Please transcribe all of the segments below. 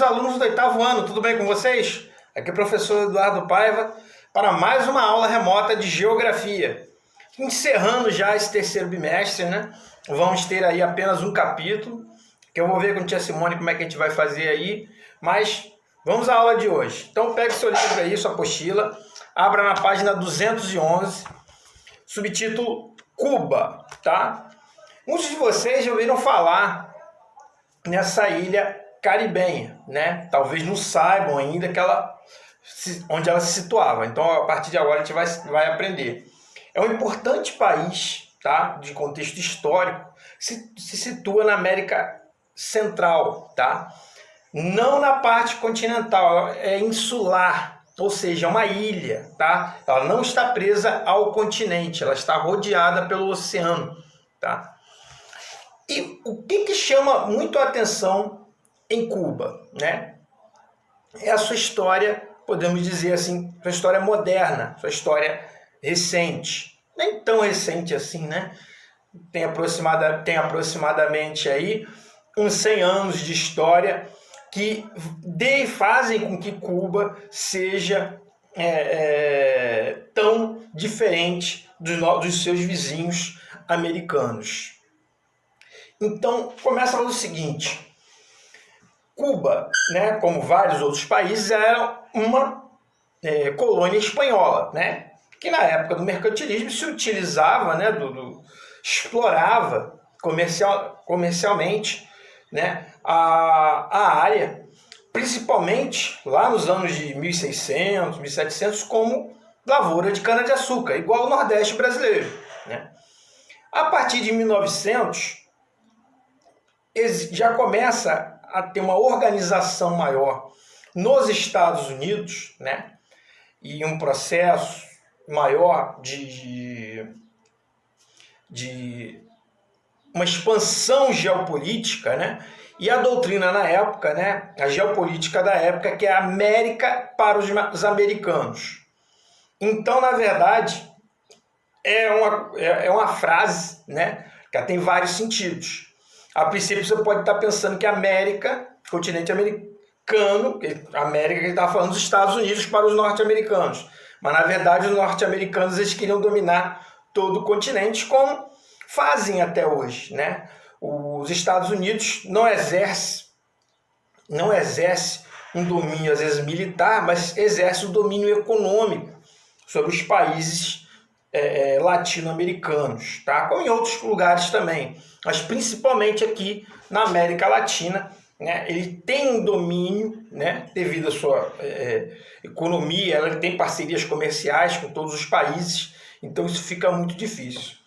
queridos alunos do 8º ano, tudo bem com vocês? Aqui é o professor Eduardo Paiva para mais uma aula remota de Geografia. Encerrando já esse terceiro bimestre, né? Vamos ter aí apenas um capítulo, que eu vou ver com a tia Simone como é que a gente vai fazer aí, mas vamos à aula de hoje. Então pegue seu livro aí, sua apostila, abra na página 211, subtítulo Cuba, tá? Muitos de vocês já ouviram falar nessa ilha caribenha, né? Talvez não saibam ainda onde ela se situava. Então, a partir de agora, a gente vai aprender. É um importante país, tá? De contexto histórico, se situa na América Central, tá? Não na parte continental, é insular, ou seja, é uma ilha, tá? Ela não está presa ao continente, ela está rodeada pelo oceano, tá? E o que chama muito a atenção em Cuba, né? É a sua história, podemos dizer assim, sua história moderna, sua história recente. Nem tão recente assim, né? Tem aproximadamente aí uns 100 anos de história que fazem com que Cuba seja tão diferente dos seus vizinhos americanos. Então, começa falando o seguinte: Cuba, né, como vários outros países, era uma colônia espanhola, né, que na época do mercantilismo se utilizava, né, explorava comercialmente, né, a área, principalmente lá nos anos de 1600, 1700, como lavoura de cana-de-açúcar, igual ao Nordeste brasileiro, né. A partir de 1900, já começa a ter uma organização maior nos Estados Unidos, né? E um processo maior de uma expansão geopolítica, né? E a doutrina na época, né? A geopolítica da época, que é a América para os americanos. Então, na verdade, é uma frase, né? Que ela tem vários sentidos. A princípio você pode estar pensando que a América, continente americano, a América que está falando dos Estados Unidos para os norte-americanos. Mas na verdade os norte-americanos eles queriam dominar todo o continente, como fazem até hoje, né? Os Estados Unidos não exerce um domínio às vezes militar, mas exerce um domínio econômico sobre os países latino-americanos, tá? Como em outros lugares também, mas principalmente aqui na América Latina, né? Ele tem um domínio, né? Devido à sua economia, ela tem parcerias comerciais com todos os países, então isso fica muito difícil.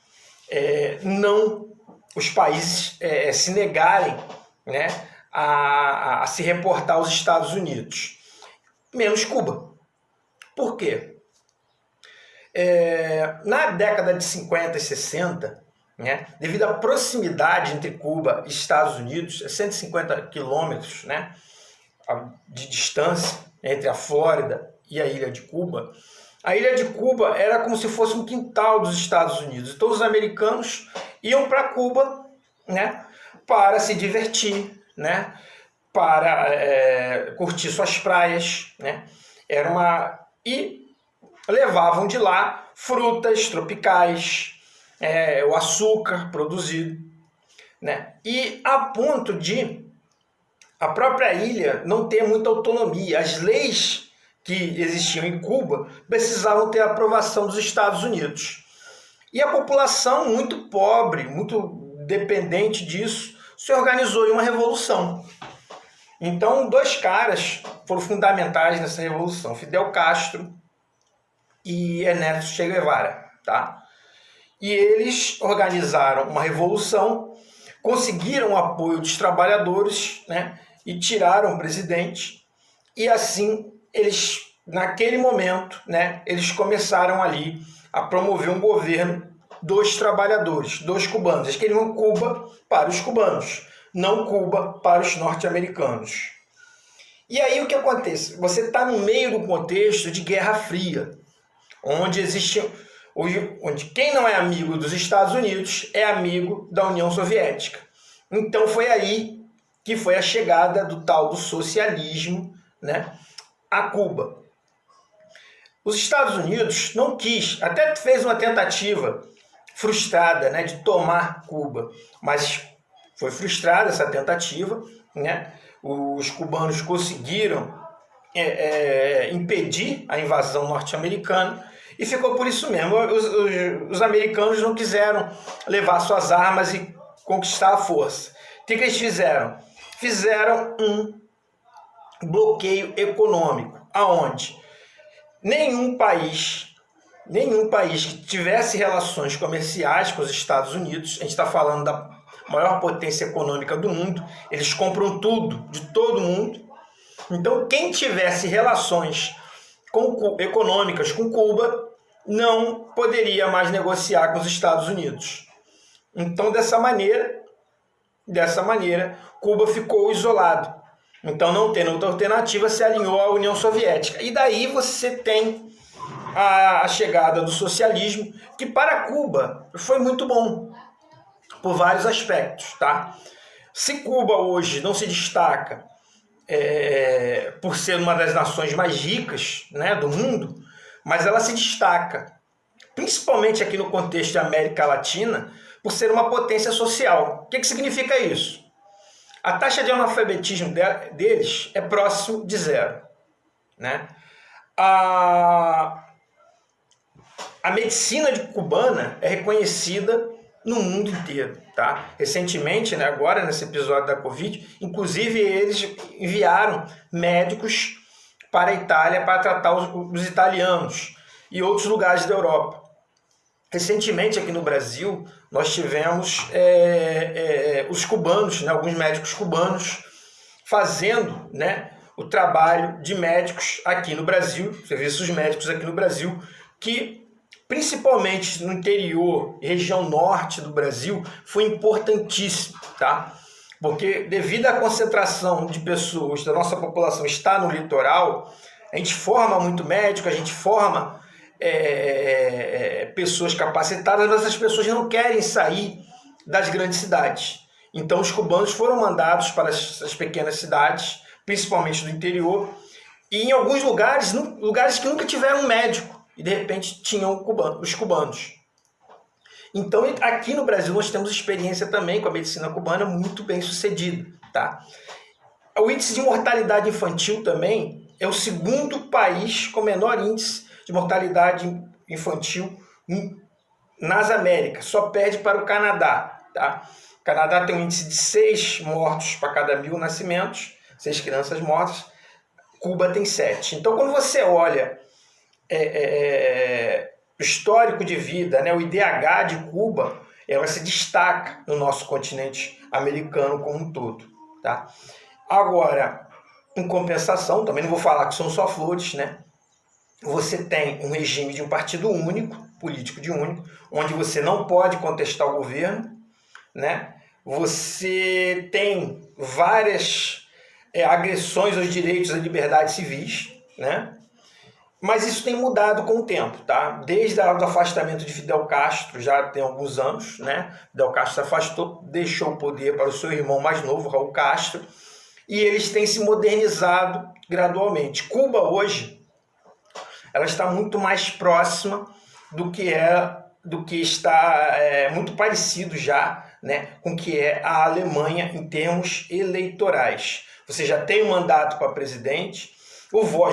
Não os países se negarem, né? a se reportar aos Estados Unidos, menos Cuba. Por quê? Na década de 50 e 60, né, devido à proximidade entre Cuba e Estados Unidos, 150 quilômetros, né, de distância entre a Flórida e a ilha de Cuba, a ilha de Cuba era como se fosse um quintal dos Estados Unidos. Então os americanos iam para Cuba, né, para se divertir, né, para curtir suas praias, né, e levavam de lá frutas tropicais, o açúcar produzido, né? E a ponto de a própria ilha não ter muita autonomia. As leis que existiam em Cuba precisavam ter a aprovação dos Estados Unidos. E a população, muito pobre, muito dependente disso, se organizou em uma revolução. Então, 2 caras foram fundamentais nessa revolução: Fidel Castro e Ernesto Che Guevara, tá? E eles organizaram uma revolução, conseguiram o apoio dos trabalhadores, né? E tiraram o presidente. E assim, eles, naquele momento, né? Eles começaram ali a promover um governo dos trabalhadores, dos cubanos. Eles queriam Cuba para os cubanos, não Cuba para os norte-americanos. E aí o que acontece? Você está no meio do contexto de Guerra Fria, onde quem não é amigo dos Estados Unidos é amigo da União Soviética. Então foi aí que foi a chegada do tal do socialismo, né, a Cuba. Os Estados Unidos não quis, até fez uma tentativa frustrada, né, de tomar Cuba, mas foi frustrada essa tentativa, né? Os cubanos conseguiram impedir a invasão norte-americana e ficou por isso mesmo. Os americanos não quiseram levar suas armas e conquistar a força. O que eles fizeram? Fizeram um bloqueio econômico, aonde nenhum país que tivesse relações comerciais com os Estados Unidos, a gente está falando da maior potência econômica do mundo, eles compram tudo de todo mundo. Então, quem tivesse relações econômicas com Cuba não poderia mais negociar com os Estados Unidos. Então, dessa maneira, Cuba ficou isolado. Então, não tendo outra alternativa, se alinhou à União Soviética. E daí você tem a chegada do socialismo, que para Cuba foi muito bom, por vários aspectos, tá? Se Cuba hoje não se destaca por ser uma das nações mais ricas, né, do mundo, mas ela se destaca, principalmente aqui no contexto da América Latina, por ser uma potência social. O que significa isso? A taxa de analfabetismo deles é próximo de zero, né? A medicina cubana é reconhecida no mundo inteiro, tá? Recentemente, né, agora nesse episódio da Covid, inclusive eles enviaram médicos para a Itália para tratar os italianos e outros lugares da Europa. Recentemente aqui no Brasil nós tivemos os cubanos, né, alguns médicos cubanos fazendo, né, o trabalho de médicos aqui no Brasil, serviços médicos aqui no Brasil, que principalmente no interior e região norte do Brasil, foi importantíssimo, tá? Porque devido à concentração de pessoas da nossa população estar no litoral, a gente forma muito médico, a gente forma pessoas capacitadas, mas as pessoas não querem sair das grandes cidades. Então os cubanos foram mandados para as pequenas cidades, principalmente do interior, e em alguns lugares que nunca tiveram um médico, e de repente tinham os cubanos. Então aqui no Brasil nós temos experiência também com a medicina cubana muito bem sucedida, tá? O índice de mortalidade infantil também é o segundo país com menor índice de mortalidade infantil nas Américas, só perde para o Canadá, tá? O Canadá tem um índice de 6 mortos para cada 1.000 nascimentos, 6 crianças mortas, Cuba tem 7. Então quando você olha o histórico de vida, né, o IDH de Cuba, ela se destaca no nosso continente americano como um todo, tá? Agora, em compensação, também não vou falar que são só flores, né? Você tem um regime de um partido único, político de único, onde você não pode contestar o governo, né? Você tem várias agressões aos direitos e liberdades civis, né? Mas isso tem mudado com o tempo, tá? Desde o afastamento de Fidel Castro, já tem alguns anos, né? Fidel Castro se afastou, deixou o poder para o seu irmão mais novo, Raul Castro, e eles têm se modernizado gradualmente. Cuba hoje, ela está muito mais próxima do que está muito parecido já, né, com o que é a Alemanha em termos eleitorais. Você já tem um mandato para presidente,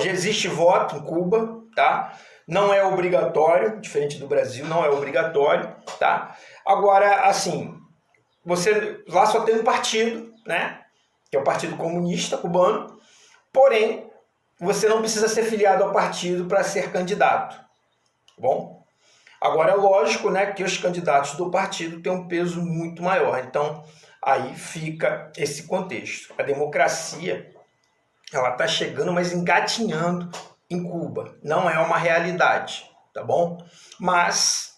já existe voto em Cuba, tá? Não é obrigatório, diferente do Brasil, não é obrigatório, tá? Agora, assim, você lá só tem um partido, né? Que é o Partido Comunista Cubano, porém, você não precisa ser filiado ao partido para ser candidato, tá bom? Agora, é lógico, né, que os candidatos do partido têm um peso muito maior, então aí fica esse contexto. A democracia, ela está chegando, mas engatinhando em Cuba. Não é uma realidade, tá bom? Mas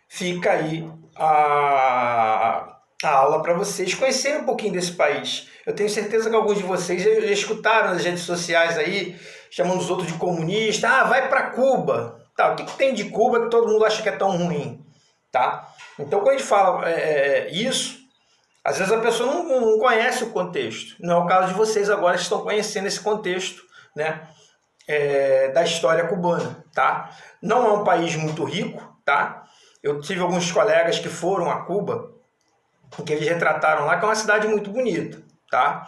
fica aí a aula para vocês conhecerem um pouquinho desse país. Eu tenho certeza que alguns de vocês já escutaram nas redes sociais aí, chamando os outros de comunista. Ah, vai para Cuba. Tá, o que tem de Cuba que todo mundo acha que é tão ruim? Tá? Então, quando a gente fala isso, Às vezes a pessoa não conhece o contexto. Não é o caso de vocês agora que estão conhecendo esse contexto, né, da história cubana, tá? Não é um país muito rico, tá? Eu tive alguns colegas que foram a Cuba, que eles retrataram lá, que é uma cidade muito bonita, tá?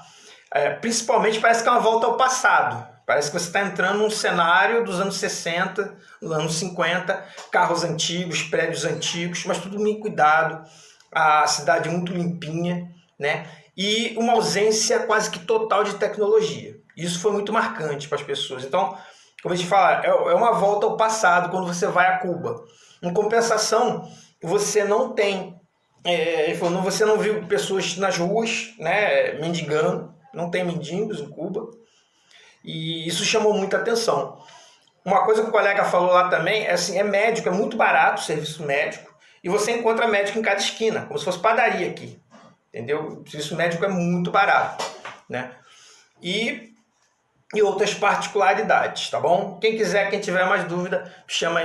Principalmente parece que é uma volta ao passado. Parece que você está entrando num cenário dos anos 60, dos anos 50, carros antigos, prédios antigos, mas tudo bem cuidado, a cidade muito limpinha, né? E uma ausência quase que total de tecnologia. Isso foi muito marcante para as pessoas. Então, como a gente fala, é uma volta ao passado quando você vai a Cuba. Em compensação, você não tem, você não viu pessoas nas ruas, né, mendigando, não tem mendigos em Cuba, e isso chamou muita atenção. Uma coisa que o colega falou lá também é assim, médico, é muito barato o serviço médico, e você encontra médico em cada esquina, como se fosse padaria aqui, entendeu? O serviço médico é muito barato, né? E outras particularidades, tá bom? Quem quiser, quem tiver mais dúvida, chama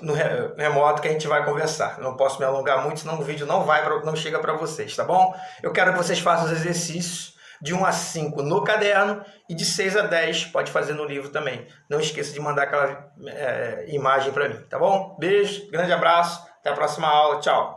no remoto que a gente vai conversar. Não posso me alongar muito, senão o vídeo não chega para vocês, tá bom? Eu quero que vocês façam os exercícios de 1 a 5 no caderno e de 6 a 10 pode fazer no livro também. Não esqueça de mandar aquela imagem para mim, tá bom? Beijo, grande abraço, até a próxima aula, tchau!